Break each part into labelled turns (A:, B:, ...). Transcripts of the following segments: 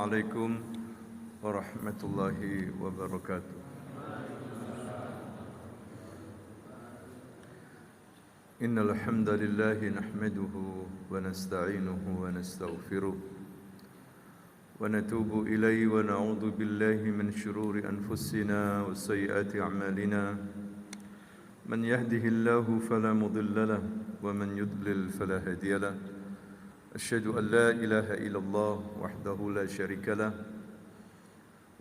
A: Assalamualaikum warahmatullahi wabarakatuh. Innal hamdalillah nahmaduhu wa nasta'inuhu wa nastaghfiruh wa natubu ilayhi wa na'udzu billahi min shururi anfusina wa sayyiati a'malina. Man yahdihillahu fala mudilla lahu wa man yudlil fala hadiya lahu. Asyhadu an la ilaha illallah wahdahu la syarika lah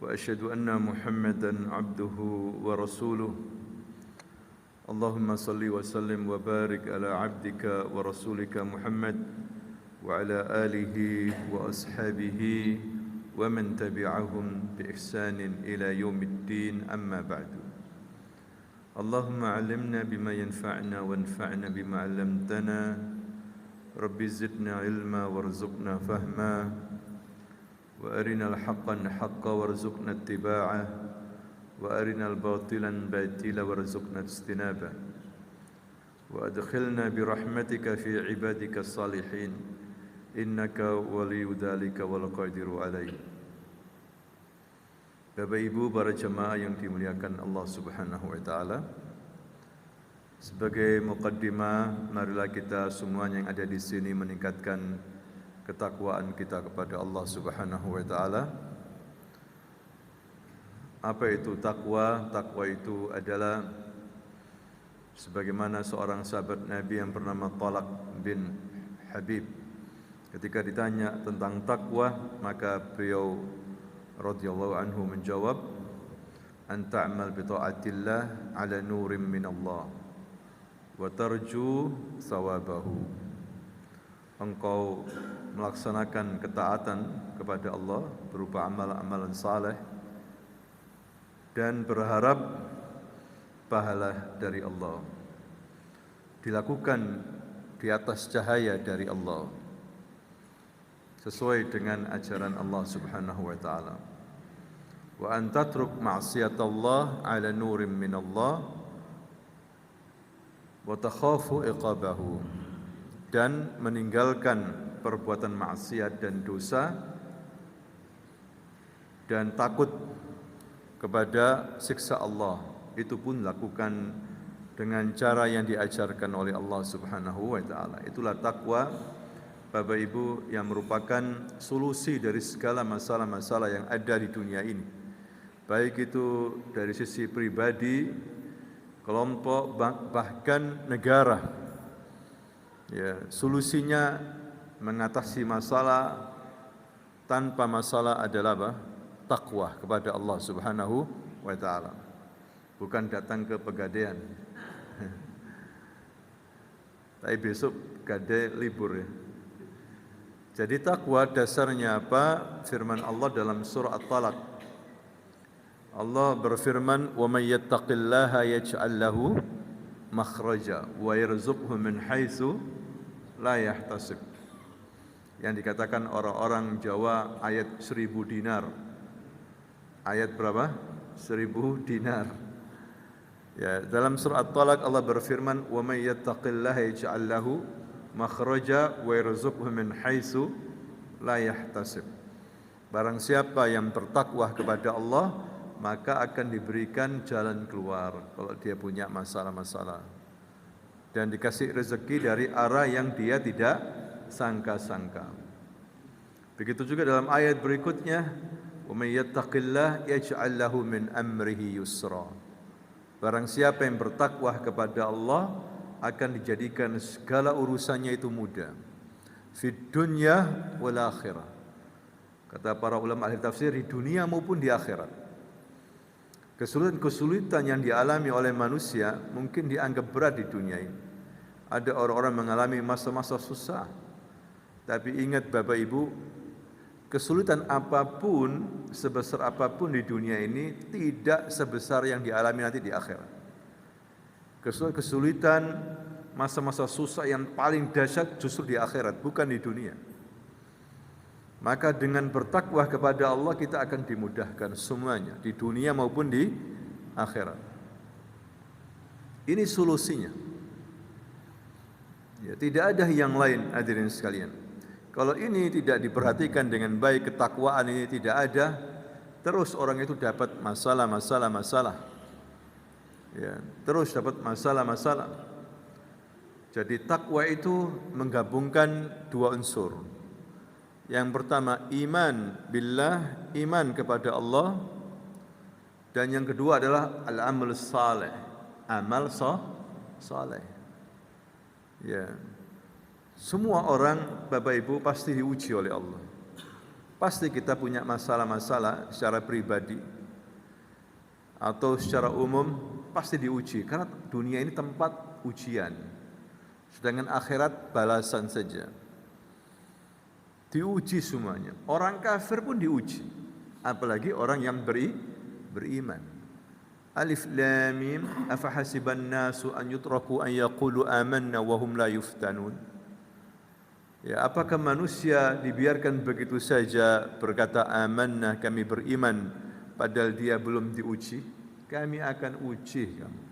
A: wa asyhadu anna Muhammadan abduhu wa rasuluh. Allahumma salli wa sallim wa barik ala abdika wa rasulika Muhammad wa ala alihi wa ashabihi wa man tabi'ahum bi ihsanin ila yaumiddin, amma ba'du. Allahumma 'allimna bima yanfa'una wanfa'na bima 'allamtana. Rabbi zidna ilma warzuqna fahma wa arinal haqqan haqqa warzuqna ittiba'ah wa arinal batilan batila warzuqna ijtinabah wa adkhilna birahmatika fi ibadika salihin innaka waliyyu dzalika wal qadiru alaih. Bapak Ibu, para jemaah yang dimuliakan Allah Subhanahu wa taala, sebagai muqaddimah, marilah kita semuanya yang ada di sini meningkatkan ketakwaan kita kepada Allah Subhanahu wa taala. Apa itu takwa? Takwa itu adalah sebagaimana seorang sahabat Nabi yang bernama Talaq bin Habib, ketika ditanya tentang takwa, maka beliau radhiyallahu anhu menjawab, an ta'mal bi ta'atillah ala nurim minallah wa tarju sawabahu. Engkau melaksanakan ketaatan kepada Allah berupa amalan-amalan saleh dan berharap pahala dari Allah, dilakukan di atas cahaya dari Allah sesuai dengan ajaran Allah Subhanahu wa taala. Wa an tatruk ma'siyatallah ala nurim minallah wa takhafu iqabahu, dan meninggalkan perbuatan maksiat dan dosa dan takut kepada siksa Allah. Itu pun lakukan dengan cara yang diajarkan oleh Allah Subhanahu wa taala. Itulah takwa, Bapak Ibu, yang merupakan solusi dari segala masalah-masalah yang ada di dunia ini, baik itu dari sisi pribadi, kelompok, bahkan negara. Ya, solusinya mengatasi masalah tanpa masalah adalah apa? Takwa kepada Allah Subhanahu wa taala. Bukan datang ke Pegadaian. Tapi besok Gadai libur ya. Jadi takwa dasarnya apa? Firman Allah dalam surah At-Talaq. Allah berfirman, "Wa may yattaqillaha yaj'al lahu makhraja wa yarzuqhu min haitsu la yahtasib." Yang dikatakan orang-orang Jawa ayat 1000 dinar. Ayat berapa? 1000 dinar. Ya, dalam surah At-Talaq Allah berfirman, "Wa may yattaqillaha yaj'al lahu makhraja wa yarzuqhu min haitsu la yahtasib." Barang siapa yang bertakwa kepada Allah, maka akan diberikan jalan keluar kalau dia punya masalah-masalah, dan dikasih rezeki dari arah yang dia tidak sangka-sangka. Begitu juga dalam ayat berikutnya, "Wa may yattaqillah yaj'al lahu min amrihi yusra." Barang siapa yang bertakwa kepada Allah, akan dijadikan segala urusannya itu mudah, fid dunya wal akhirah. Kata para ulama ahli tafsir, di dunia maupun di akhirat. Kesulitan-kesulitan yang dialami oleh manusia mungkin dianggap berat di dunia ini. Ada orang-orang mengalami masa-masa susah. Tapi ingat Bapak Ibu, kesulitan apapun, sebesar apapun di dunia ini tidak sebesar yang dialami nanti di akhirat. Kesulitan, masa-masa susah yang paling dahsyat justru di akhirat, bukan di dunia. Maka dengan bertakwa kepada Allah kita akan dimudahkan semuanya, di dunia maupun di akhirat. Ini solusinya. Ya, tidak ada yang lain, hadirin sekalian. Kalau ini tidak diperhatikan dengan baik, ketakwaan ini tidak ada, terus orang itu dapat masalah. Ya, terus dapat masalah. Jadi takwa itu menggabungkan dua unsur. Yang pertama iman billah, iman kepada Allah, dan yang kedua adalah al-amal saleh, amal saleh. Ya. Semua orang Bapak Ibu pasti diuji oleh Allah. Pasti kita punya masalah-masalah secara pribadi atau secara umum, pasti diuji karena dunia ini tempat ujian. Sedangkan akhirat balasan saja. Diuji semuanya. Orang kafir pun diuji, apalagi orang yang beriman. Alif lam mim afahasiban nasu an yutraku an yaqulu amanna wa hum la yuftanun. Ya, apakah manusia dibiarkan begitu saja berkata amanna, kami beriman, padahal dia belum diuji? Kami akan uji kamu.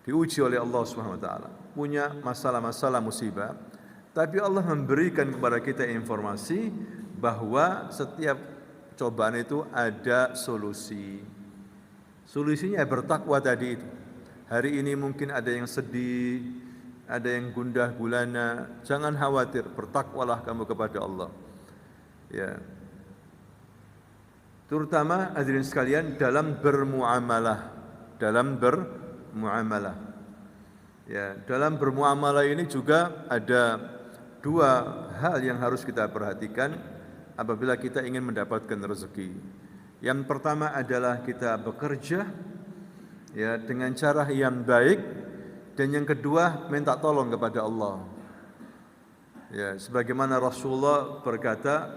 A: Diuji oleh Allah Subhanahu wa taala. Punya masalah-masalah musibah. Tapi Allah memberikan kepada kita informasi bahwa setiap cobaan itu ada solusi. Solusinya bertakwa tadi itu. Hari ini mungkin ada yang sedih, ada yang gundah gulana. Jangan khawatir, bertakwalah kamu kepada Allah. Ya. Terutama hadirin sekalian dalam bermuamalah, Ya, dalam bermuamalah ini juga ada dua hal yang harus kita perhatikan apabila kita ingin mendapatkan rezeki. Yang pertama adalah kita bekerja ya dengan cara yang baik, dan yang kedua minta tolong kepada Allah. Ya, sebagaimana Rasulullah berkata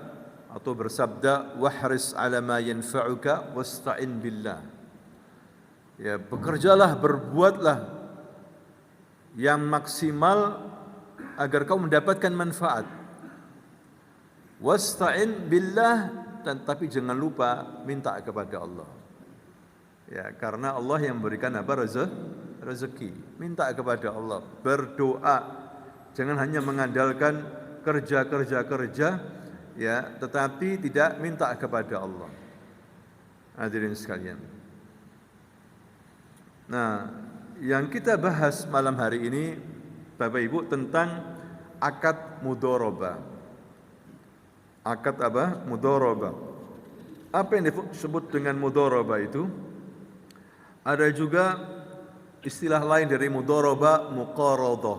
A: atau bersabda, wahris ala ma yanfa'uka wasta'in billah. Ya, bekerjalah, berbuatlah yang maksimal agar kau mendapatkan manfaat. Wasta'in billah, dan tapi jangan lupa minta kepada Allah. Ya, karena Allah yang memberikan apa? Rezeki. Minta kepada Allah, berdoa. Jangan hanya mengandalkan kerja, ya, tetapi tidak minta kepada Allah. Hadirin sekalian. Nah, yang kita bahas malam hari ini Bapak Ibu tentang akad mudharabah. Akad apa? Mudharabah. Apa yang disebut dengan mudharabah itu? Ada juga istilah lain dari mudharabah, muqaradah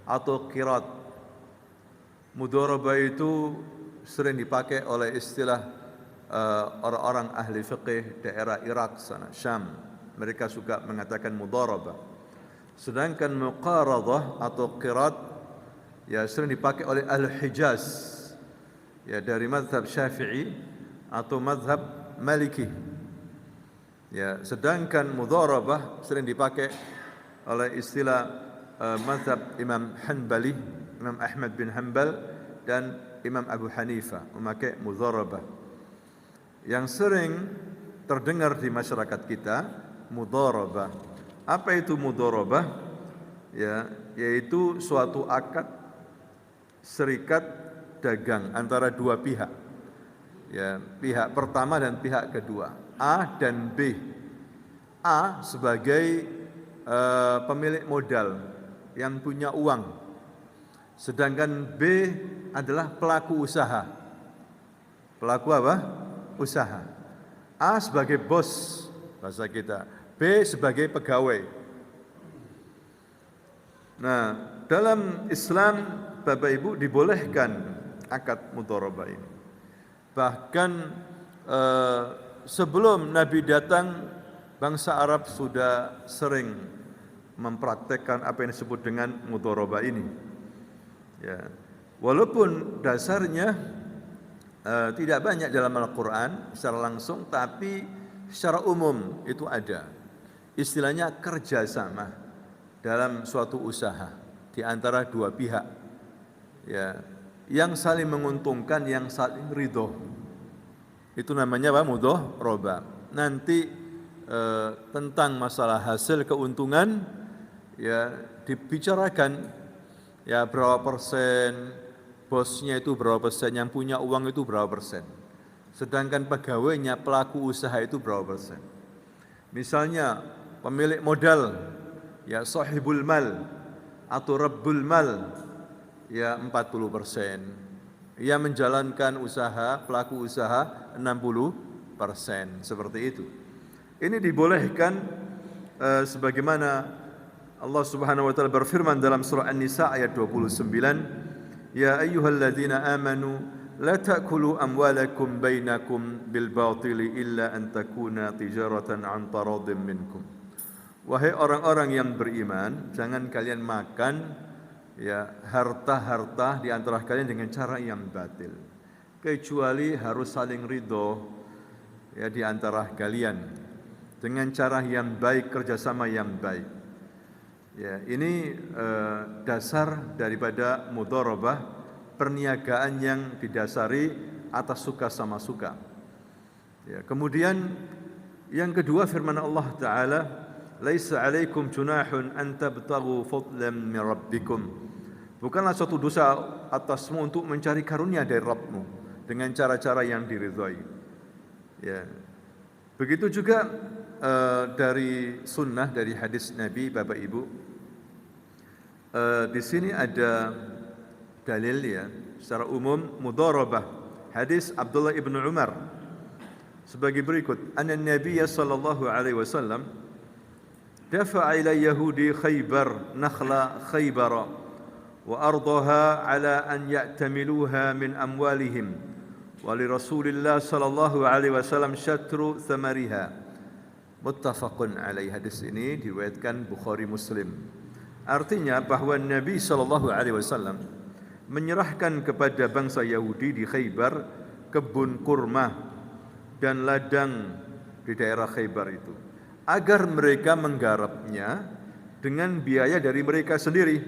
A: atau qirat. Mudharabah itu sering dipakai oleh istilah orang-orang ahli fiqih daerah Irak sana, Syam. Mereka suka mengatakan mudharabah. Sedangkan muqaradah atau qirat ya sering dipakai oleh ahli Hijaz ya dari mazhab Syafi'i atau mazhab Maliki. Ya, sedangkan mudharabah sering dipakai oleh istilah mazhab Imam Hanbali, Imam Ahmad bin Hanbal dan Imam Abu Hanifah memakai mudharabah. Yang sering terdengar di masyarakat kita mudharabah. Apa itu mudharabah? Ya, yaitu suatu akad serikat dagang antara dua pihak. Ya, pihak pertama dan pihak kedua, A dan B. A sebagai pemilik modal yang punya uang. Sedangkan B adalah pelaku usaha. Pelaku apa? Usaha. A sebagai bos bahasa kita. B sebagai pegawai. Nah, dalam Islam Bapak Ibu dibolehkan akad mudharabah ini. Bahkan sebelum Nabi datang, bangsa Arab sudah sering mempraktekkan apa yang disebut dengan mudharabah ini. Ya. Walaupun dasarnya tidak banyak dalam Al-Quran secara langsung, tapi secara umum itu ada. Istilahnya kerjasama dalam suatu usaha di antara dua pihak, ya, yang saling menguntungkan, yang saling ridho. Itu namanya apa? Mudharabah. Nanti tentang masalah hasil keuntungan ya dibicarakan ya berapa persen bosnya itu berapa persen, yang punya uang itu berapa persen. Sedangkan pegawainya, pelaku usaha itu berapa persen. Misalnya pemilik modal, ya sahibul mal atau rabbul mal, ya 40%. Ia menjalankan usaha, pelaku usaha 60%, seperti itu. Ini dibolehkan sebagaimana Allah Subhanahu wa taala berfirman dalam surah An-Nisa ayat 29, "Ya ayyuhalladzina amanu la ta'kulu amwalakum bainakum bil batili illa an takuna tijaratan an taradin minkum." Wahai orang-orang yang beriman, jangan kalian makan ya harta-harta di antara kalian dengan cara yang batil, kecuali harus saling ridho ya di antara kalian dengan cara yang baik, kerjasama yang baik. Ya, ini dasar daripada mudharabah, perniagaan yang didasari atas suka sama suka. Ya, kemudian yang kedua firman Allah Ta'ala, "Laisa 'alaikum junahun an tabtaghu fadlan min rabbikum." Bukanlah suatu dosa atasmu untuk mencari karunia dari Rabbmu dengan cara-cara yang diridhai. Ya. Begitu juga dari sunnah, dari hadis Nabi, Bapak Ibu. Di sini ada dalil ya, secara umum mudharabah. Hadis Abdullah ibn Umar sebagai berikut, "Anna Nabiy sallallahu alaihi wasallam dafa'a ila yahudi Khaybar nakhla Khaybara wa ardaha ala an ya'tamiluha min amwalihim wa li Rasulillah sallallahu alaihi wasallam syatru thamariha." Muttafaqun alaih. Hadis ini diriwayatkan Bukhari Muslim. Artinya bahwa Nabi sallallahu alaihi wasallam menyerahkan kepada bangsa Yahudi di Khaybar kebun kurma dan ladang di daerah Khaybar itu, agar mereka menggarapnya dengan biaya dari mereka sendiri,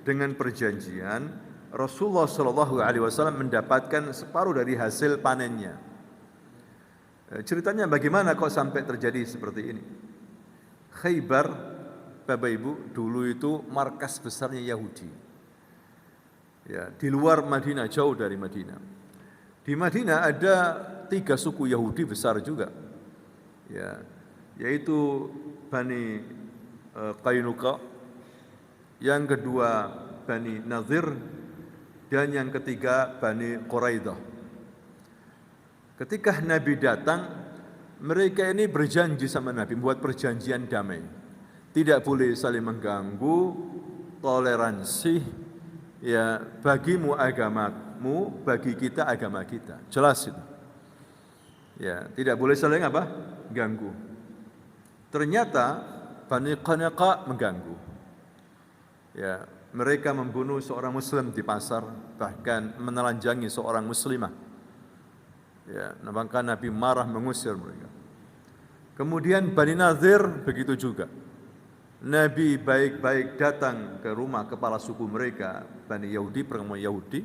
A: dengan perjanjian Rasulullah sallallahu alaihi wasallam mendapatkan separuh dari hasil panennya. Ceritanya bagaimana kok sampai terjadi seperti ini? Khaybar, Bapak Ibu, dulu itu markas besarnya Yahudi. Ya, di luar Madinah, jauh dari Madinah. Di Madinah ada 3 suku Yahudi besar juga. Ya, yaitu Bani Qainuqa, yang kedua Bani Nadir, dan yang ketiga Bani Quraidah. Ketika Nabi datang, mereka ini berjanji sama Nabi, membuat perjanjian damai. Tidak boleh saling mengganggu, toleransi, ya bagimu agamamu, bagi kita agama kita. Jelas itu. Ya, tidak boleh saling apa? Ganggu. Ternyata Bani Qainuqa mengganggu. Ya, mereka membunuh seorang muslim di pasar, bahkan menelanjangi seorang muslimah. Ya, maka Nabi marah mengusir mereka. Kemudian Bani Nadir begitu juga. Nabi baik-baik datang ke rumah kepala suku mereka, Bani Yahudi, perempuan Yahudi.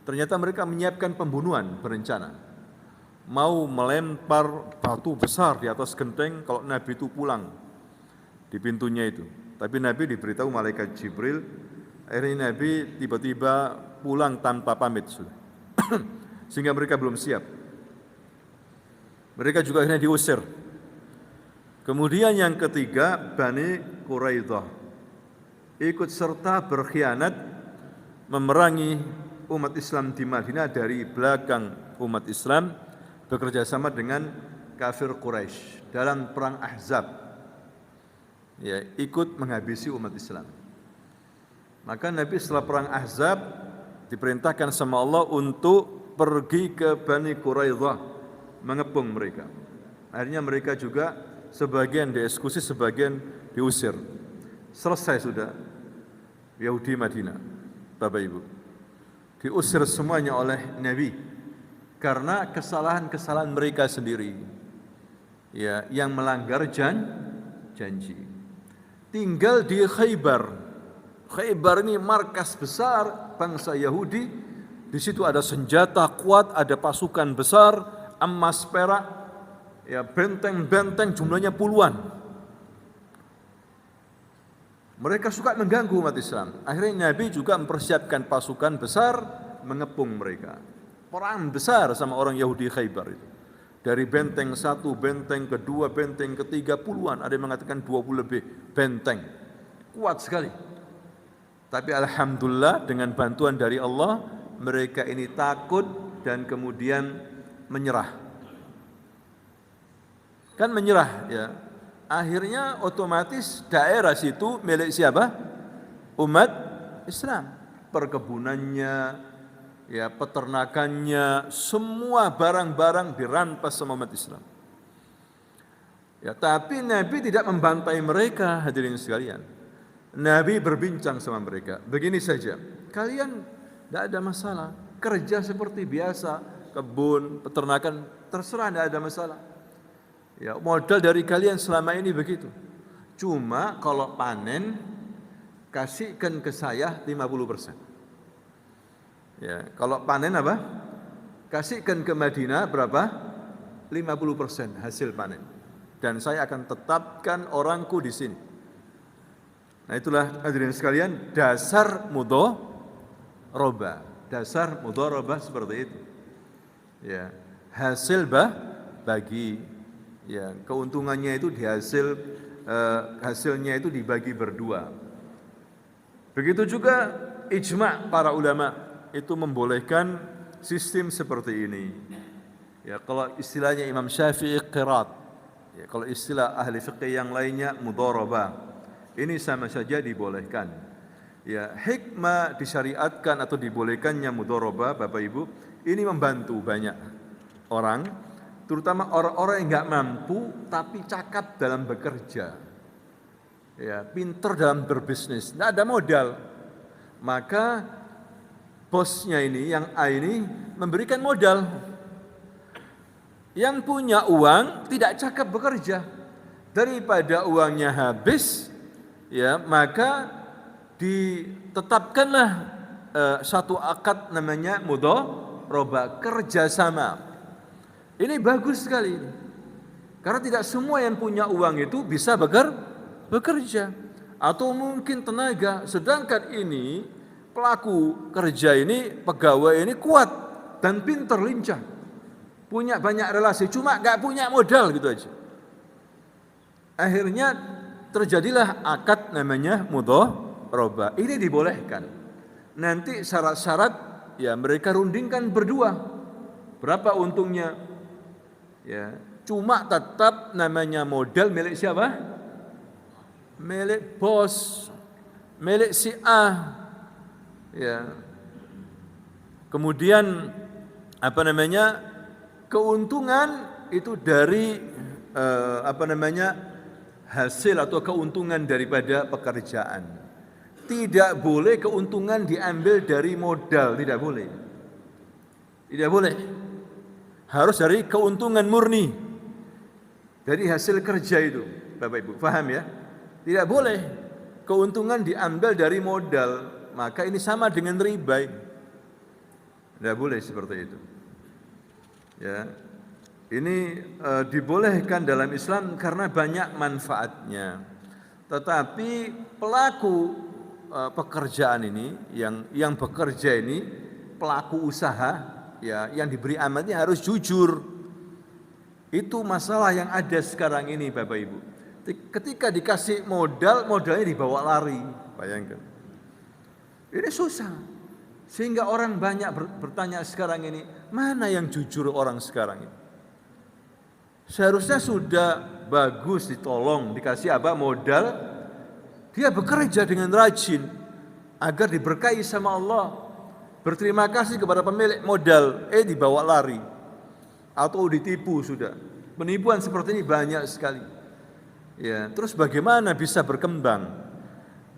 A: Ternyata mereka menyiapkan pembunuhan berencana. Mau melempar batu besar di atas genteng kalau Nabi itu pulang di pintunya itu. Tapi Nabi diberitahu malaikat Jibril. Akhirnya Nabi tiba-tiba pulang tanpa pamit sudah. Sehingga mereka belum siap. Mereka juga akhirnya diusir. Kemudian yang ketiga, Bani Quraidah ikut serta berkhianat, memerangi umat Islam di Madinah dari belakang umat Islam, bekerja sama dengan kafir Quraisy dalam perang Ahzab. Ya, ikut menghabisi umat Islam. Maka Nabi setelah perang Ahzab diperintahkan sama Allah untuk pergi ke Bani Quraidah, mengepung mereka. Akhirnya mereka juga sebagian dieksekusi, sebagian diusir. Selesai sudah Yahudi Madinah, Bapak Ibu. Diusir semuanya oleh Nabi karena kesalahan-kesalahan mereka sendiri. Ya, yang melanggar janji. Tinggal di Khaybar. Khaybar ini markas besar bangsa Yahudi. Di situ ada senjata kuat, ada pasukan besar, emas, perak, ya benteng-benteng jumlahnya puluhan. Mereka suka mengganggu umat Islam. Akhirnya Nabi juga mempersiapkan pasukan besar mengepung mereka. Perang besar sama orang Yahudi Khaybar itu. Dari benteng 1, benteng kedua, benteng ketiga, puluhan, ada yang mengatakan 20 lebih benteng. Kuat sekali. Tapi alhamdulillah dengan bantuan dari Allah, mereka ini takut dan kemudian menyerah. Kan menyerah ya. Akhirnya otomatis daerah situ milik siapa? Umat Islam. Perkebunannya, ya peternakannya, semua barang-barang dirampas sama umat Islam. Ya, tapi Nabi tidak membantai mereka, hadirin sekalian. Nabi berbincang sama mereka. Begini saja, kalian tidak ada masalah, kerja seperti biasa, kebun, peternakan, terserah, tidak ada masalah. Ya, modal dari kalian selama ini begitu. Cuma kalau panen, kasihkan ke saya 50%. Ya, kalau panen apa? Kasihkan ke Madinah berapa? 50% hasil panen. Dan saya akan tetapkan orangku di sini. Nah, itulah hadirin sekalian dasar mudharabah. Dasar mudharabah seperti itu. Ya, hasil bagi. Ya, keuntungannya itu hasilnya itu dibagi berdua. Begitu juga ijma' para ulama itu membolehkan sistem seperti ini. Ya, kalau istilahnya Imam Syafi'i qirat. Ya, kalau istilah ahli fiqih yang lainnya mudharabah. Ini sama saja dibolehkan. Ya, hikmah disyariatkan atau dibolehkannya mudharabah, Bapak Ibu, ini membantu banyak orang, terutama orang-orang yang enggak mampu tapi cakap dalam bekerja. Ya, pintar dalam berbisnis, enggak ada modal. Maka bosnya ini, yang A ini memberikan modal. Yang punya uang tidak cakap bekerja. Daripada uangnya habis, ya, maka ditetapkanlah satu akad namanya mudharabah, kerjasama. Ini bagus sekali. Karena tidak semua yang punya uang itu bisa bekerja. Atau mungkin tenaga. Sedangkan ini pelaku kerja ini, pegawai ini kuat dan pintar, lincah. Punya banyak relasi, cuma gak punya modal gitu aja. Akhirnya terjadilah akad namanya mudharabah. Ini dibolehkan. Nanti syarat-syarat ya mereka rundingkan berdua. Berapa untungnya? Ya, cuma tetap namanya modal milik siapa? Milik bos, milik si A. Ya. Kemudian keuntungan itu dari hasil atau keuntungan daripada pekerjaan. Tidak boleh keuntungan diambil dari modal, tidak boleh. Tidak boleh. Harus dari keuntungan murni. Dari hasil kerja itu, Bapak Ibu, paham ya? Tidak boleh keuntungan diambil dari modal, maka ini sama dengan riba. Tidak boleh seperti itu. Ya. Ini dibolehkan dalam Islam karena banyak manfaatnya. Tetapi pelaku pekerjaan ini, yang bekerja ini, pelaku usaha, ya, yang diberi amanatnya harus jujur. Itu masalah yang ada sekarang ini, Bapak Ibu. Ketika dikasih modalnya dibawa lari, bayangkan. Ini susah. Sehingga orang banyak bertanya sekarang ini, mana yang jujur orang sekarang ini? Seharusnya sudah bagus ditolong, dikasih modal, dia bekerja dengan rajin agar diberkahi sama Allah. Berterima kasih kepada pemilik modal, dibawa lari atau ditipu sudah. Penipuan seperti ini banyak sekali. Ya, terus bagaimana bisa berkembang,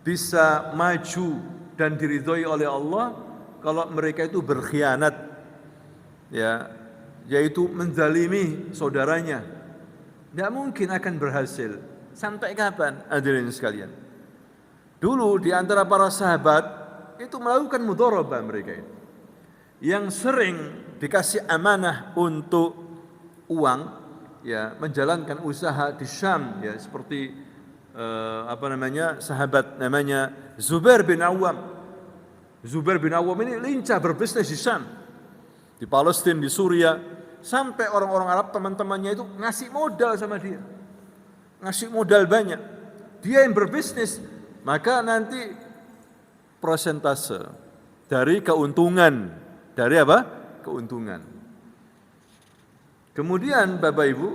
A: bisa maju dan diridhoi oleh Allah kalau mereka itu berkhianat, ya, yaitu menzalimi saudaranya? Tidak mungkin akan berhasil. Sampai kapan, hadirin sekalian? Dulu di antara para sahabat itu melakukan mudharabah mereka itu. Yang sering dikasih amanah untuk uang, ya, menjalankan usaha di Syam, ya, seperti sahabat namanya Zubair bin Awam. Zubair bin Awam ini lincah berbisnis di Syam, di Palestina, di Suriah, sampai orang-orang Arab teman-temannya itu ngasih modal sama dia. Ngasih modal banyak. Dia yang berbisnis, maka nanti persentase dari keuntungan, dari apa? Keuntungan. Kemudian Bapak Ibu,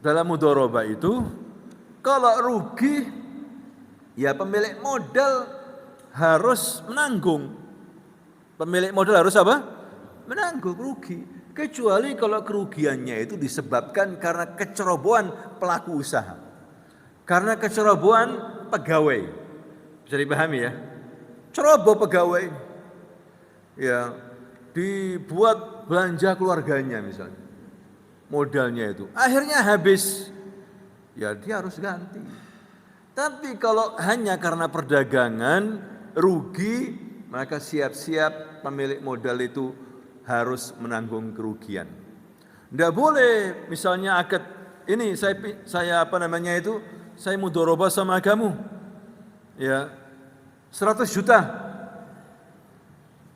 A: dalam mudharabah itu kalau rugi ya pemilik modal harus menanggung. Pemilik modal harus apa? Menanggung rugi. Kecuali kalau kerugiannya itu disebabkan karena kecerobohan pelaku usaha. Karena kecerobohan pegawai. Bisa dipahami ya? Ceroboh pegawai. Ya, dibuat belanja keluarganya misalnya. Modalnya itu. Akhirnya habis. Ya dia harus ganti. Tapi kalau hanya karena perdagangan rugi, maka siap-siap pemilik modal itu harus menanggung kerugian. Tidak boleh misalnya akad ini saya apa namanya itu, saya mudharabah sama kamu. Ya. 100 juta.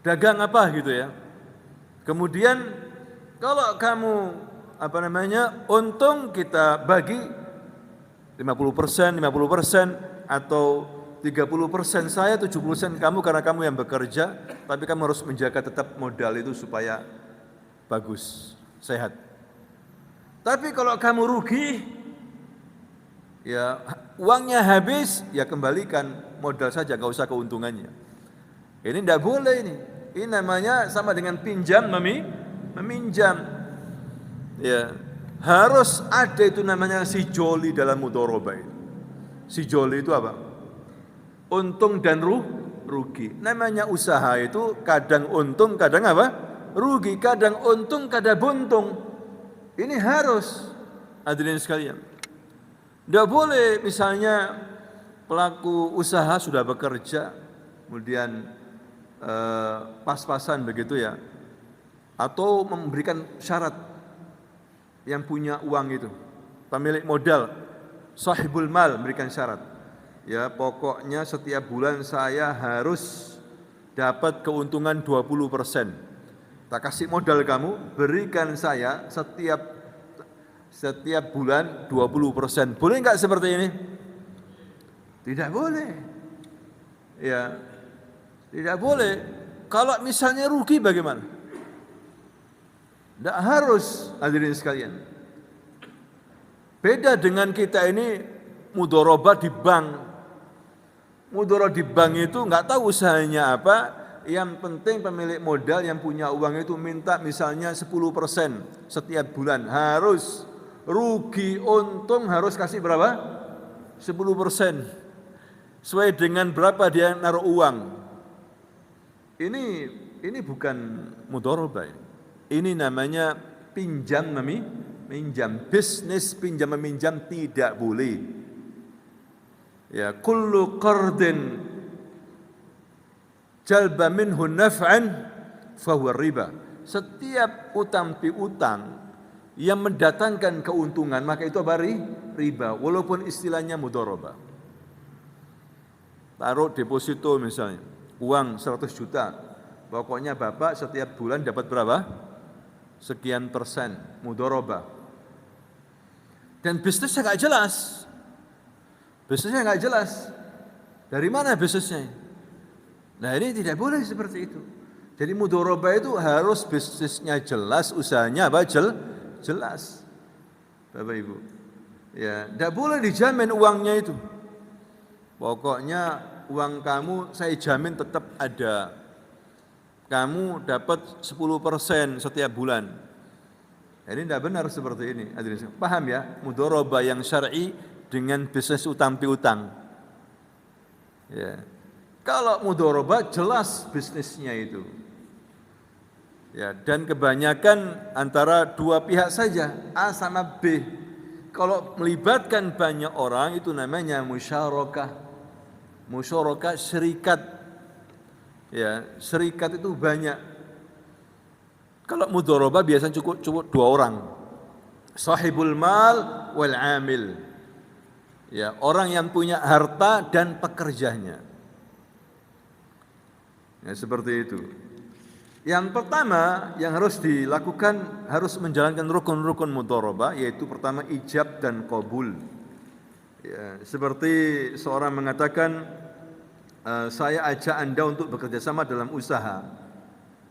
A: Dagang apa gitu ya. Kemudian kalau kamu apa namanya, untung kita bagi 50%, 50% atau 30% saya, 70% kamu karena kamu yang bekerja, tapi kamu harus menjaga tetap modal itu supaya bagus, sehat. Tapi kalau kamu rugi, ya uangnya habis, ya kembalikan modal saja, gak usah keuntungannya. Ini tidak boleh ini. Ini namanya sama dengan pinjam meminjam. Ya, harus ada itu namanya sijoli dalam mudharabah itu. Sijoli itu apa? Untung dan rugi. Namanya usaha itu kadang untung, kadang apa? Rugi, kadang untung, kadang buntung. Ini harus hadirin sekalian. Tidak boleh misalnya pelaku usaha sudah bekerja, kemudian pas-pasan begitu ya, atau memberikan syarat yang punya uang itu, pemilik modal, sahibul mal memberikan syarat. Ya, pokoknya setiap bulan saya harus dapat keuntungan 20%. Tak kasih modal kamu, berikan saya setiap bulan 20%. Boleh enggak seperti ini? Tidak boleh. Ya, tidak boleh. Kalau misalnya rugi bagaimana? Tidak harus, hadirin sekalian. Beda dengan kita ini mudharabah di bank. Mudharabah di bank itu nggak tahu usahanya apa. Yang penting pemilik modal yang punya uang itu minta misalnya 10% setiap bulan. Harus rugi untung harus kasih berapa? 10%. Sesuai dengan berapa dia naruh uang. Ini bukan mudharabah. Ini namanya pinjam meminjam. Bisnis pinjam meminjam tidak boleh. Ya, kullu qardin jalba minhu naf'an fahuwa riba. Setiap utang piutang yang mendatangkan keuntungan maka itu apa? Riba, walaupun istilahnya mudharabah. Taruh deposito misalnya, uang 100 juta. Pokoknya Bapak setiap bulan dapat berapa? Sekian persen, mudharabah. Dan bisnisnya enggak jelas. Bisnisnya enggak jelas. Dari mana bisnisnya? Nah, ini tidak boleh seperti itu. Jadi mudharabah itu harus bisnisnya jelas, usahanya apa? Jelas. Bapak Ibu. Ya, tidak boleh dijamin uangnya itu. Pokoknya uang kamu saya jamin tetap ada. Kamu dapat 10% setiap bulan. Ini tidak benar seperti ini. Paham ya? Mudharabah yang syar'i dengan bisnis utang piutang. Ya. Kalau mudharabah jelas bisnisnya itu. Ya, dan kebanyakan antara dua pihak saja, A sama B. Kalau melibatkan banyak orang itu namanya musyarakah. Musyarakah syarikat. Ya, syarikat itu banyak. Kalau mudharabah biasanya cukup dua orang. Sahibul mal wal amil. Ya, orang yang punya harta dan pekerjanya. Ya, seperti itu. Yang pertama yang harus dilakukan, harus menjalankan rukun-rukun mudharabah, yaitu pertama ijab dan qabul. Ya, seperti seorang mengatakan, saya ajak Anda untuk bekerja sama dalam usaha.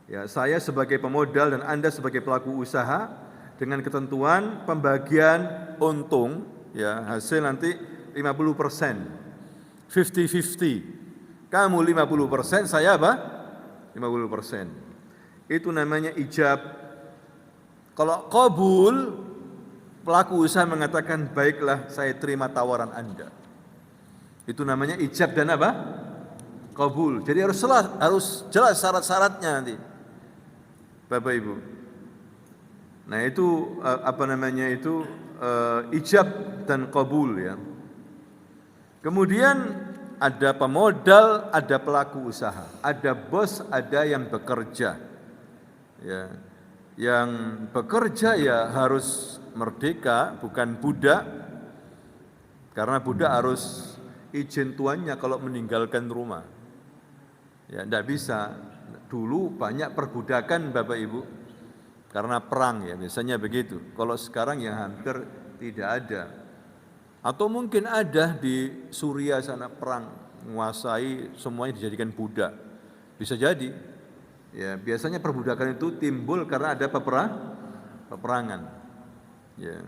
A: Ya, saya sebagai pemodal dan Anda sebagai pelaku usaha, dengan ketentuan pembagian untung, ya, hasil nanti 50%, 50-50. Kamu 50%, saya apa? 50%. Itu namanya ijab. Kalau qabul, pelaku usaha mengatakan, baiklah, saya terima tawaran Anda. Itu namanya ijab dan apa? Qabul. Jadi harus jelas syarat-syaratnya nanti, Bapak Ibu. Nah itu ijab dan qabul, ya. Kemudian ada pemodal, ada pelaku usaha, ada bos, ada yang bekerja. Ya. Yang bekerja ya harus merdeka, bukan budak. Karena budak harus izin tuannya kalau meninggalkan rumah. Ya, enggak bisa. Dulu banyak perbudakan, Bapak Ibu, karena perang, ya, biasanya begitu. Kalau sekarang ya hampir tidak ada. Atau mungkin ada di Suriah sana perang, menguasai, semuanya dijadikan budak. Bisa jadi. Ya, biasanya perbudakan itu timbul karena ada peperangan. Ya.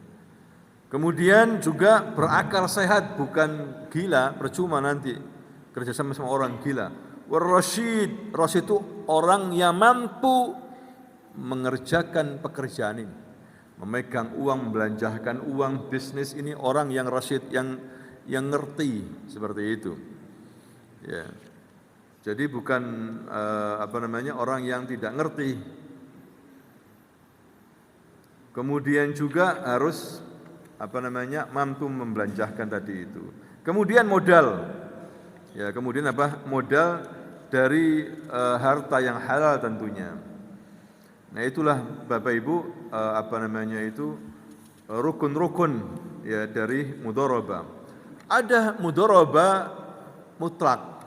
A: Kemudian juga berakal sehat, bukan gila, percuma nanti kerjasama sama orang gila. War-rasyid, rasyid itu orang yang mampu mengerjakan pekerjaan ini, memegang uang, membelanjakan uang, bisnis, ini orang yang rasyid, yang ngerti, seperti itu. Ya. Jadi bukan orang yang tidak ngerti. Kemudian juga harus mampu membelanjakan tadi itu. Kemudian modal. Ya, kemudian modal dari harta yang halal tentunya. Nah, itulah Bapak Ibu rukun-rukun, ya, dari mudharabah. Ada mudharabah mutlak.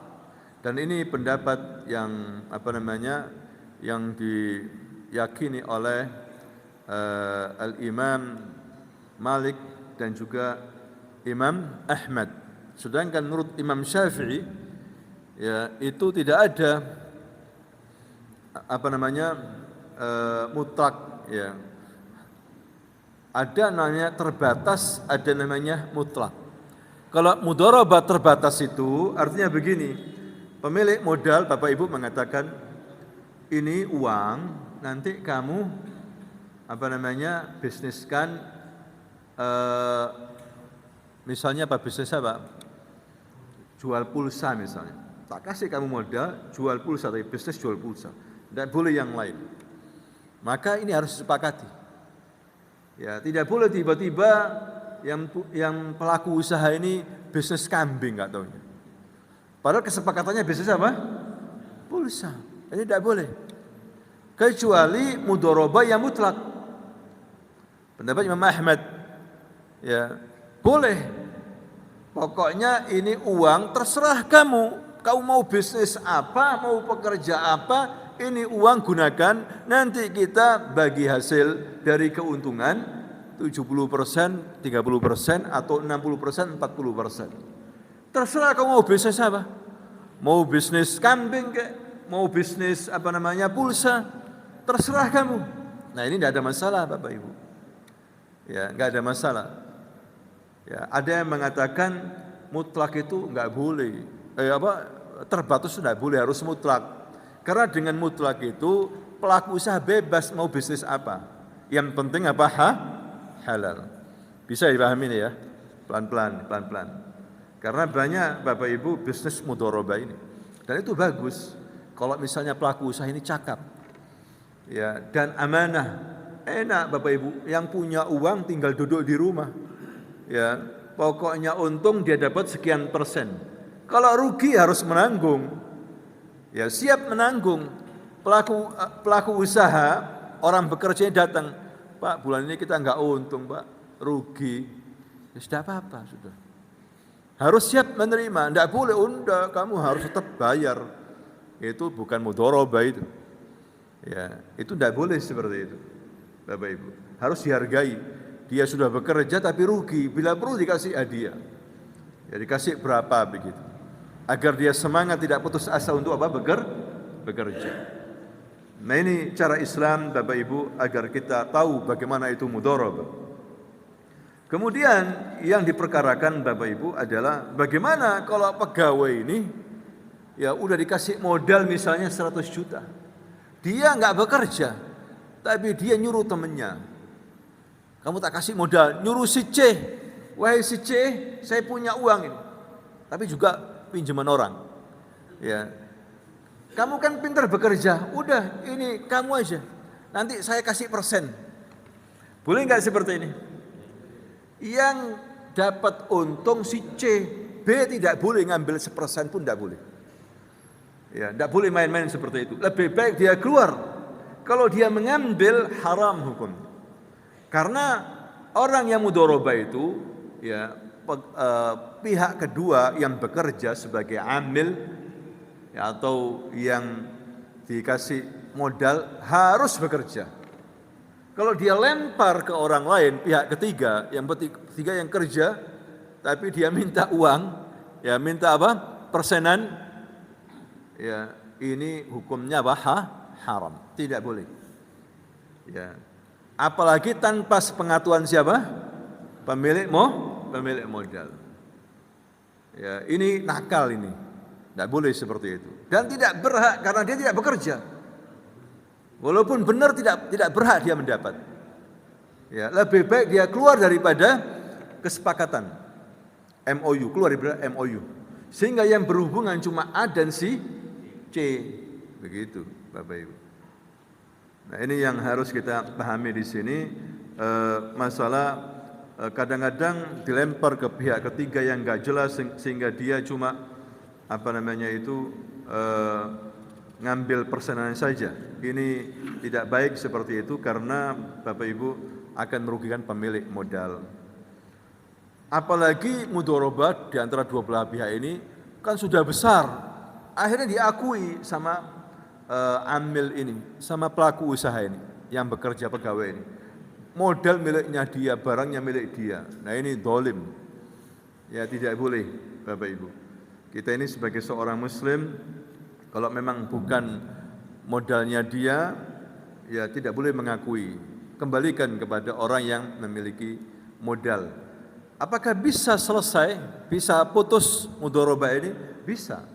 A: Dan ini pendapat yang yang diyakini oleh Al-Imam Malik dan juga Imam Ahmad. Sedangkan menurut Imam Syafi'i, ya, itu tidak ada mutlak, ya. Ada namanya terbatas, ada namanya mutlak. Kalau mudharabah terbatas itu artinya begini, pemilik modal, Bapak Ibu, mengatakan, ini uang nanti kamu bisniskan, misalnya bisnis apa? Jual pulsa misalnya. Tak kasih kamu modal, jual pulsa, tapi bisnis jual pulsa. Tidak boleh yang lain. Maka ini harus disepakati. Ya, tidak boleh tiba-tiba yang pelaku usaha ini bisnis kambing, nggak tahunya. Padahal kesepakatannya bisnis apa? Pulsa. Ini tidak boleh. Kecuali mudharabah yang mutlak. Pendapat Imam Ahmad, ya, boleh. Pokoknya ini uang, terserah kamu. Kamu mau bisnis apa, mau pekerja apa, ini uang gunakan. Nanti kita bagi hasil dari keuntungan 70%, 30%, atau 60%, 40%. Terserah kamu mau bisnis apa. Mau bisnis kambing kek, mau bisnis pulsa, terserah kamu. Nah, ini tidak ada masalah, Bapak Ibu. Ya, enggak ada masalah. Ya, ada yang mengatakan mutlak itu enggak boleh. Terbatas tidak boleh, harus mutlak. Karena dengan mutlak itu pelaku usaha bebas mau bisnis apa. Yang penting halal. Bisa dipahami ini, ya. Pelan-pelan. Karena banyak Bapak Ibu bisnis mudharabah ini. Dan itu bagus. Kalau misalnya pelaku usaha ini cakap. Ya, dan amanah. Enak Bapak Ibu, yang punya uang tinggal duduk di rumah. Ya, pokoknya untung dia dapat sekian persen. Kalau rugi harus menanggung. Ya, siap menanggung. Pelaku usaha, orang bekerja datang, Pak, bulan ini kita enggak untung, Pak, rugi. Ya, sudah apa-apa, sudah. Harus siap menerima, enggak boleh kamu harus tetap bayar. itu bukan mudharabah itu. Ya, itu tidak boleh seperti itu, Bapak Ibu. Harus dihargai. Dia sudah bekerja tapi rugi, bila perlu dikasih hadiah. Ya, dikasih berapa begitu. Agar dia semangat, tidak putus asa untuk apa? Bekerja. Nah, ini cara Islam Bapak Ibu agar kita tahu bagaimana itu mudharabah. Kemudian yang diperkarakan Bapak Ibu adalah bagaimana kalau pegawai ini ya udah dikasih modal misalnya 100 juta. Dia nggak bekerja, tapi dia nyuruh temennya. Kamu tak kasih modal, nyuruh si C. Wahai si C, saya punya uang ini. Tapi juga pinjaman orang. Ya. Kamu kan pintar bekerja, udah ini kamu aja. Nanti saya kasih persen. Boleh nggak seperti ini? Yang dapat untung si C, B tidak boleh ngambil 1% pun tidak boleh. Ya, tidak boleh main-main seperti itu. Lebih baik dia keluar. Kalau dia mengambil, haram hukum. Karena orang yang mudharabah itu, ya pihak kedua yang bekerja sebagai amil ya, atau yang dikasih modal harus bekerja. Kalau dia lempar ke orang lain, pihak ketiga yang kerja, tapi dia minta uang, ya minta apa? Persenan. Ya, ini hukumnya apa? Haram, tidak boleh. Ya. Apalagi tanpa sepengetahuan siapa? Pemilik modal. Ya, ini nakal ini. Tidak boleh seperti itu. Dan tidak berhak karena dia tidak bekerja. Walaupun benar tidak berhak dia mendapat. Ya, lebih baik dia keluar daripada kesepakatan. MOU, keluar daripada MOU. Sehingga yang berhubungan cuma A dan si C, begitu Bapak Ibu. Nah, ini yang harus kita pahami di sini, masalah kadang-kadang dilempar ke pihak ketiga yang enggak jelas sehingga dia cuma ngambil persenan saja. Ini tidak baik seperti itu karena Bapak Ibu akan merugikan pemilik modal. Apalagi mudharabah di antara dua belah pihak ini kan sudah besar. Akhirnya diakui sama amil ini, sama pelaku usaha ini yang bekerja pegawai ini. Modal miliknya dia, barangnya milik dia. Nah, ini zalim. Ya, tidak boleh Bapak Ibu. Kita ini sebagai seorang muslim, kalau memang bukan modalnya dia, ya tidak boleh mengakui. Kembalikan kepada orang yang memiliki modal. Apakah bisa selesai, bisa putus mudharabah ini? Bisa.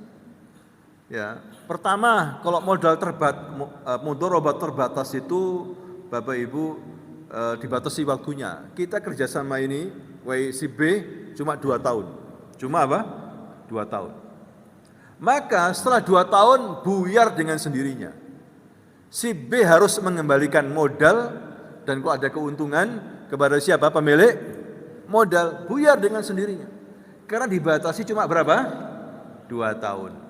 A: Ya, pertama kalau modal mudharabah terbatas itu Bapak Ibu dibatasi waktunya. Kita kerjasama ini, si B cuma 2 tahun. Cuma apa? 2 tahun. Maka setelah 2 tahun buyar dengan sendirinya. Si B harus mengembalikan modal dan kalau ada keuntungan kepada siapa? Pemilik modal, buyar dengan sendirinya. Karena dibatasi cuma berapa? 2 tahun.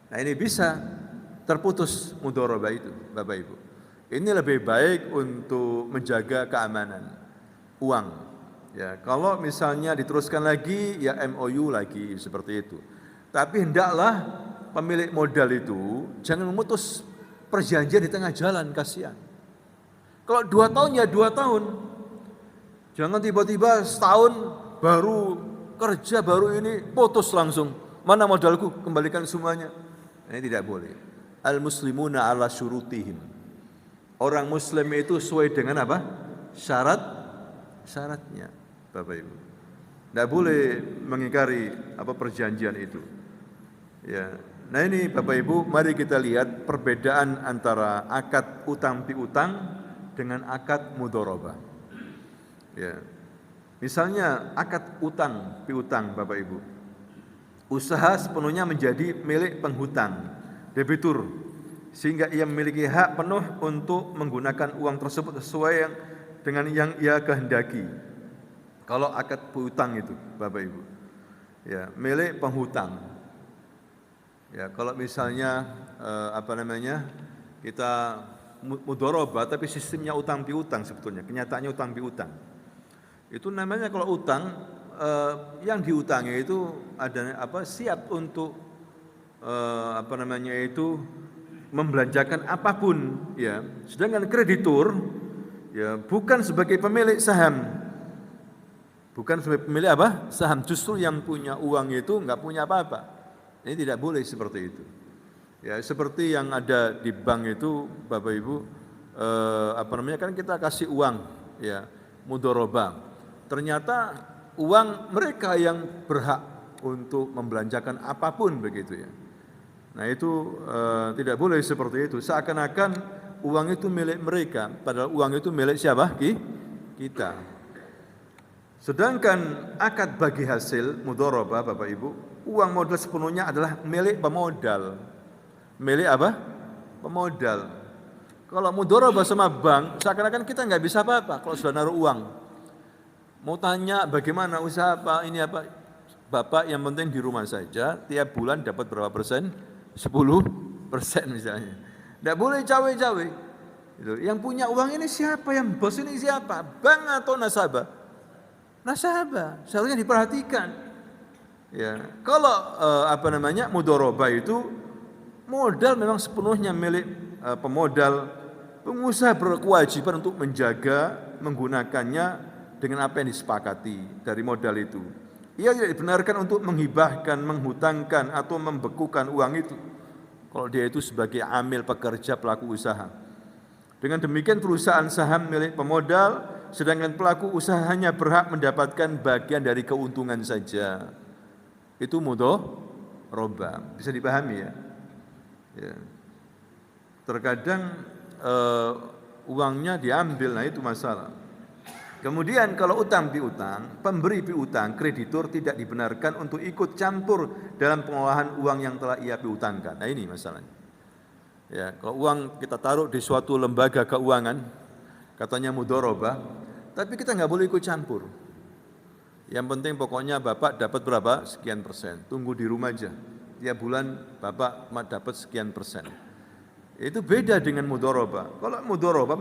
A: Nah, ini bisa terputus mudharabah itu, Bapak Ibu. Ini lebih baik untuk menjaga keamanan uang. Ya, kalau misalnya diteruskan lagi, ya MOU lagi seperti itu. Tapi hendaklah pemilik modal itu jangan memutus perjanjian di tengah jalan, kasihan. Kalau 2 tahun ya 2 tahun. Jangan tiba-tiba setahun baru kerja baru ini putus langsung. Mana modalku? Kembalikan semuanya. Ini tidak boleh. Al-muslimuna ala syurutihim. Orang muslim itu sesuai dengan apa? Syaratnya, Bapak Ibu. Tidak boleh mengingkari perjanjian itu. Ya. Nah, ini Bapak Ibu, mari kita lihat perbedaan antara akad utang piutang dengan akad mudharabah. Ya. Misalnya akad utang piutang Bapak Ibu. Usaha sepenuhnya menjadi milik penghutang, debitur, sehingga ia memiliki hak penuh untuk menggunakan uang tersebut sesuai dengan yang ia kehendaki. Kalau akad piutang itu, Bapak Ibu, ya milik penghutang. Ya, kalau misalnya kita mudharabah tapi sistemnya utang piutang sebetulnya, kenyataannya utang piutang. Itu namanya kalau utang yang diutangi itu ada siap untuk apa namanya itu membelanjakan apapun, ya. Sedangkan kreditur, ya, bukan sebagai pemilik saham, bukan sebagai pemilik apa? Saham. Justru yang punya uang itu nggak punya apa-apa. Ini tidak boleh seperti itu. Ya, seperti yang ada di bank itu, Bapak Ibu, apa namanya kan kita kasih uang, ya, mudharabah. Ternyata uang mereka yang berhak untuk membelanjakan apapun begitu ya. Nah itu tidak boleh seperti itu. Seakan-akan uang itu milik mereka, padahal uang itu milik siapa? Kita. Sedangkan akad bagi hasil mudharabah, Bapak Ibu, uang modal sepenuhnya adalah milik pemodal. Milik apa? Pemodal. Kalau mudharabah sama bank, seakan-akan kita nggak bisa apa-apa kalau sudah naruh uang. Mau tanya bagaimana usaha apa, ini apa? Bapak yang penting di rumah saja, tiap bulan dapat berapa persen? 10% misalnya. Tidak boleh cawe-cawe. Yang punya uang ini siapa? Yang bos ini siapa? Bank atau nasabah? Nasabah. Seharusnya diperhatikan. Ya, kalau apa namanya mudharabah itu modal memang sepenuhnya milik pemodal. Pengusaha berkewajiban untuk menjaga, menggunakannya dengan apa yang disepakati dari modal itu. Ia tidak dibenarkan untuk menghibahkan, menghutangkan atau membekukan uang itu. Kalau dia itu sebagai amil pekerja pelaku usaha. Dengan demikian perusahaan saham milik pemodal, sedangkan pelaku usaha hanya berhak mendapatkan bagian dari keuntungan saja. Itu mudharabah. Bisa dipahami ya? Ya. Terkadang uangnya diambil, nah itu masalah. Kemudian kalau utang piutang, pemberi piutang, kreditur tidak dibenarkan untuk ikut campur dalam pengolahan uang yang telah ia piutangkan. Nah ini masalahnya. Ya, kalau uang kita taruh di suatu lembaga keuangan, katanya mudharabah, tapi kita nggak boleh ikut campur. Yang penting pokoknya Bapak dapat berapa? Sekian persen. Tunggu di rumah aja. Tiap bulan Bapak dapat sekian persen. Itu beda dengan mudharabah. Kalau mudharabah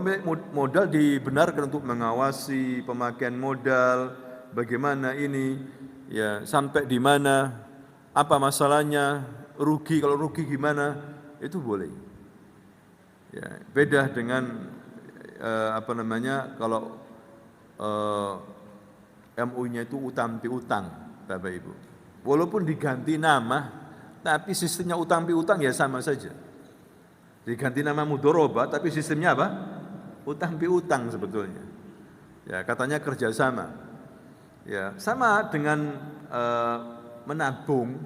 A: modal dibenarkan untuk mengawasi pemakaian modal, bagaimana ini, ya sampai di mana, apa masalahnya, rugi kalau rugi gimana, itu boleh. Ya, beda dengan apa namanya kalau MU-nya itu utang piutang, Bapak Ibu. Walaupun diganti nama, tapi sistemnya utang piutang ya sama saja. Diganti nama mudharabah, tapi sistemnya apa? Utang piutang sebetulnya. Ya, katanya kerjasama. Ya, sama dengan menabung.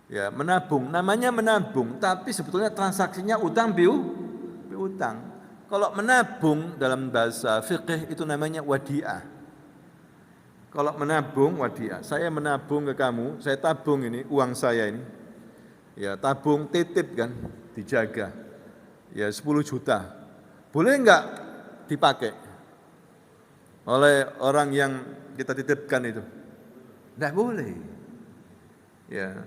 A: Ya, menabung. Namanya menabung, tapi sebetulnya transaksinya utang piutang. Kalau menabung dalam bahasa fikih itu namanya wadiah. Kalau menabung wadiah, saya menabung ke kamu, saya tabung ini uang saya ini. Ya, tabung titip kan, dijaga. Ya 10 juta. Boleh enggak dipakai oleh orang yang kita titipkan itu? Enggak boleh. Ya.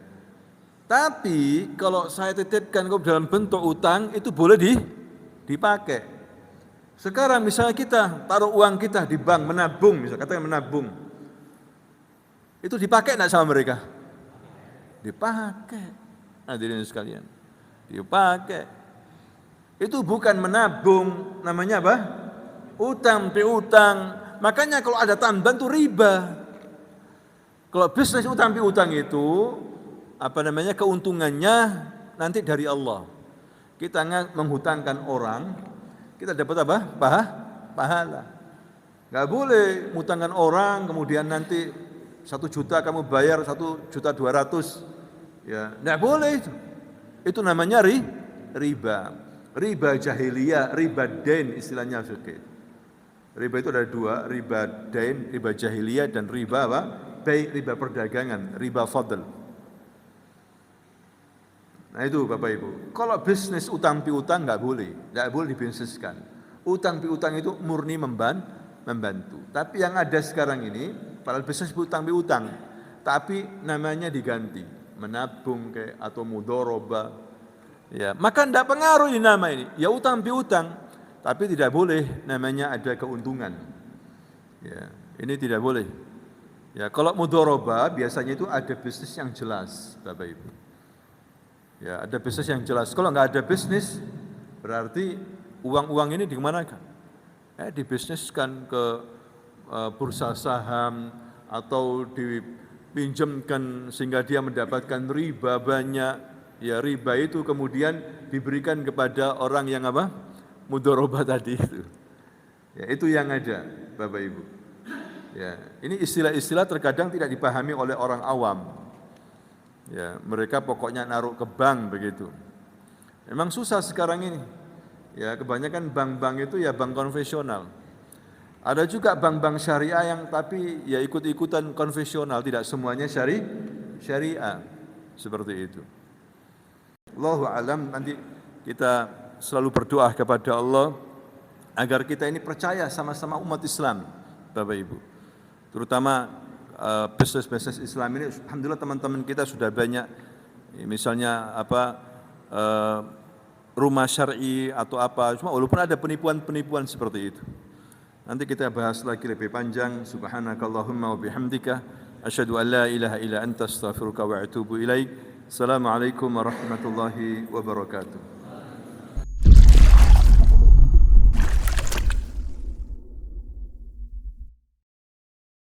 A: Tapi kalau saya titipkan dalam bentuk utang itu boleh dipakai. Sekarang misalnya kita taruh uang kita di bank menabung, misalnya katakan menabung. Itu dipakai enggak sama mereka? Dipakai. Hadirin sekalian, dipakai. Itu bukan menabung, namanya apa? Utang piutang. Makanya kalau ada tambahan itu riba. Kalau bisnis utang piutang itu apa namanya keuntungannya nanti dari Allah. Kita menghutangkan orang, kita dapat apa? Pahala. Gak boleh mengutangkan orang kemudian nanti 1 juta kamu bayar 1.200.000. Ya, enggak boleh itu. Itu namanya riba. Riba jahiliyah, riba dain istilahnya fikih. Riba itu ada 2, riba dain, riba jahiliyah dan riba apa? Riba perdagangan, riba fadl. Nah itu Bapak Ibu. Kalau bisnis utang piutang enggak boleh dibisniskan. Utang piutang itu murni membantu. Tapi yang ada sekarang ini, padahal bisnis utang piutang, tapi namanya diganti. Menabung kayak atau mudharabah, ya maka tidak pengaruh ini nama ini, ya utang piutang, tapi tidak boleh namanya ada keuntungan, ya ini tidak boleh. Ya kalau mudharabah biasanya itu ada bisnis yang jelas, Bapak Ibu. Ya, ada bisnis yang jelas. Kalau nggak ada bisnis, berarti uang-uang ini dimanakan? Dibisniskan ke bursa saham atau dipinjamkan sehingga dia mendapatkan riba banyak. Ya, riba itu kemudian diberikan kepada orang yang apa? Mudharabah tadi itu. Ya, itu yang ada, Bapak Ibu. Ya, ini istilah-istilah terkadang tidak dipahami oleh orang awam. Ya, mereka pokoknya naruh ke bank begitu. Memang susah sekarang ini. Ya, kebanyakan bank-bank itu ya bank konvensional. Ada juga bank-bank syariah yang tapi ya ikut-ikutan konvensional, tidak semuanya syariah. Seperti itu. Allahu alam, nanti kita selalu berdoa kepada Allah agar kita ini percaya sama-sama umat Islam, Bapak Ibu. Terutama bisnis-bisnis Islam ini, alhamdulillah teman-teman kita sudah banyak, misalnya rumah syar'i atau apa, cuma walaupun ada penipuan-penipuan seperti itu. Nanti kita bahas lagi lebih panjang. Subhanakallahumma wa bihamdika asyhadu an la ilaha illa anta astaghfiruka wa atubu ilaik. Assalamualaikum warahmatullahi wabarakatuh.